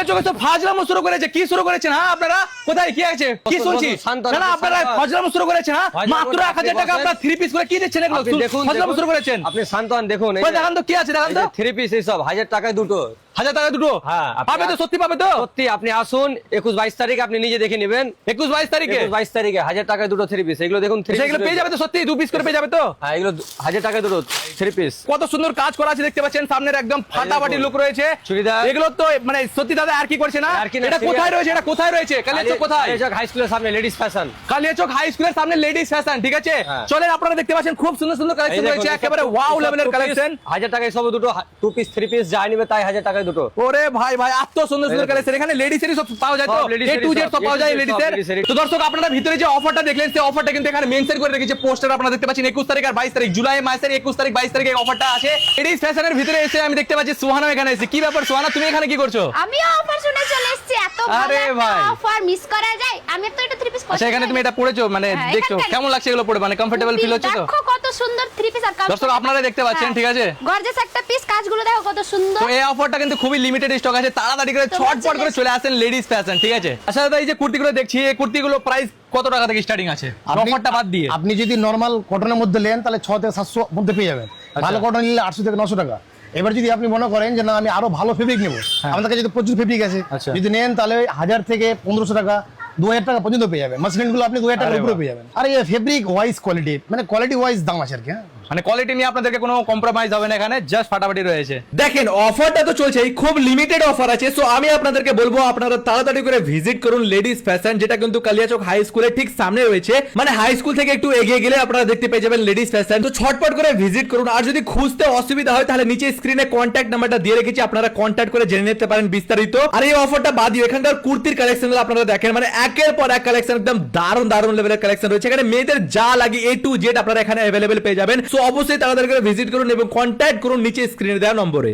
চোখে তো ফাজলামো শুরু করেছে। কি শুরু করেছেন হ্যাঁ আপনারা? কোথায় কি আছে কি শুনছি? না না আপনারা ফাজলামো শুরু করেছেন হ্যাঁ? মাত্র 1000 টাকা আপনারা 3 পিস করে কি দিচ্ছেন এগুলো? ফাজলামো শুরু করেছেন। আপনি শান্ত হন, দেখুন ওই দেখান তো কি আছে, দেখান তো। 3 পিস এই সব 1000 টাকায় দুটো। 1000 টাকা দুটো? হ্যাঁ, পাবে তো, সত্যি পাবে তো? সত্যি আপনি আসুন 21-22 তারিখে আপনি নিজে দেখে নেবেন। 21-22 তারিখে? 22 তারিখে 1000 টাকায় দুটো 3 পিস। এগুলো দেখুন 3 সেগুলো পেয়ে যাবে তো সত্যি? 2 পিস করে পেয়ে যাবে তো? হ্যাঁ, এগুলো 1000 টাকায় দুটো 3 পিস। কত সুন্দর কাজ করা আছে দেখতে পাচ্ছেন, সামনের একদম ফাটাফাটি লুক রয়েছে। চুড়িদার। এগুলো তো মানে সত্যি দাদা আর কি করছে না? এটা কোথায় রয়েছে? এটা কোথায় রয়েছে? কালিয়াচক কোথায়? কালিয়াচক হাই স্কুলের সামনে লেডিস ফ্যাশন। কালিয়াচক হাই স্কুলের সামনে লেডিস ফ্যাশন, ঠিক আছে? হ্যাঁ। চলেন, আপনারা দেখতে পাচ্ছেন খুব সুন্দর সুন্দর কালেকশন রয়েছে, একেবারে ওয়াও লেভেলের কালেকশন। 1000 টাকায় সব দুটো 2 পিস 3 পিস যা নিবে তাই 1000 টাকায় দুটো। ওরে ভাই ভাই, এত সুন্দর সুন্দর কালেকশন। এখানে লেডিসেরই সব পাওয়া যায় তো? সব ladies A to Z এরই সব পাওয়া যায় সব লেডিসের। ladies এরই। তো দর্শক, আপনারা ভিতরে যে অফারটা দেখলেন সেই অফারটা কিন্তু এখানে মেনশন করে রেখেছে পোস্টার, আপনারা দেখতে পাচ্ছেন 21 তারিখ আর 22 তারিখ, জুলাই মাসের 21 তারিখ 22 তারিখে এই অফারটা আছে। লেডিস ফ্যাশনের ভিতরে এসে আমি দেখতে পাচ্ছি সুহানা এখানে এসে। কি ব্যাপার সুহানা, তুমি এখানে কি করছো? আমিও অফার শুনে চলে এসেছি। এত ভালো আরে ভাই। অফার মিস করা যায়? আমি তো এটা 3 পিস আচ্ছা, এখানে তুমি এটা পড়েছো, মানে হ্যাঁ, দেখছো এখানটায়। কেমন লাগছে এগুলো পড়ে? মানে কমফোর্টেবল ফিল হচ্ছে তো? দেখো কত সুন্দর 3 পিস আর কাজ। দর্শক, আপনারা দেখতে পাচ্ছেন, ঠিক আছে? গর্জিয়াস একটা পিস, কাজগুলো দেখো কত সুন্দর। তো এই অফারটা কিন্তু খুবই লিমিটেড স্টক আছে, তাড়াতাড়ি করে ছটপট করে চলে আসেন লেডিস ফ্যাশন, ঠিক আছে? আচ্ছা দাদা, এই যে কুর্তিগুলো দেখছি, এই কুর্তিগুলো প্রাইস কত টাকা থেকে স্টার্টিং আছে অফারটা বাদ দিয়ে? আপনি যদি নরমাল কটনের মধ্যে নেন তাহলে 6 থেকে 700 মধ্যে পেয়ে যাবেন। ভালো কটন নিলে 800 থেকে 900 টাকা। এবার যদি আপনি মনে করেন যে না আমি আরো ভালো ফেব্রিক নেবো, আমাদের কাছে যদি প্রচুর ফেব্রিক আছে, আচ্ছা। যদি নেন তাহলে 1000 থেকে 1500 টাকা 2000 টাকা পর্যন্ত পেয়ে যাবেন। মাসলিন গুলো আপনি 2000 টাকার উপরে পেয়ে যাবেন। আর এই ফেব্রিক ওয়াইজ কোয়ালিটি, মানে কোয়ালিটি ওয়াইজ দাম আছে আর কি। হ্যাঁ, মানে কোয়ালিটি নিয়ে আপনাদেরকে কোনো কম্প্রোমাইজ হবে না, এখানে জাস্ট ফাটাফাটি রয়েছে। দেখেন অফারটা তো চলছেই, খুব লিমিটেড অফার আছে। সো আমি আপনাদেরকে বলবো আপনারা তাড়াতাড়ি করে ভিজিট করুন লেডিস ফ্যাশন, যেটা কিন্তু কালিয়াচক হাই স্কুলের ঠিক সামনে রয়েছে। মানে হাই স্কুল থেকে একটু এগিয়ে গেলে আপনারা দেখতে পেয়ে যাবেন লেডিস ফ্যাশন। তো ছটপট করে ভিজিট করুন। আর যদি খুঁজতে অসুবিধা হয় তাহলে নিচে স্ক্রিনে কন্ট্যাক্ট নাম্বারটা দিয়ে রেখেছি, আপনারা কন্ট্যাক্ট করে জেনে নিতে পারেন বিস্তারিত। আর এই অফারটা বাদ দিয়ে এখানকার কুর্তির কালেকশনগুলো আপনারা দেখেন, মানে একের পর এক কালেকশন, একদম দারুণ দারুণ লেভেলের কালেকশন রয়েছে। এখানে মেয়েদের যা লাগে A to Z আপনারা এখানে অ্যাভেলেবেল পেয়ে যাবেন। সো অবশ্যই তাড়াতাড়ি করে ভিজিট করুন এবং কন্ট্যাক্ট করুন নিচে স্ক্রিনে দেওয়া নম্বরে।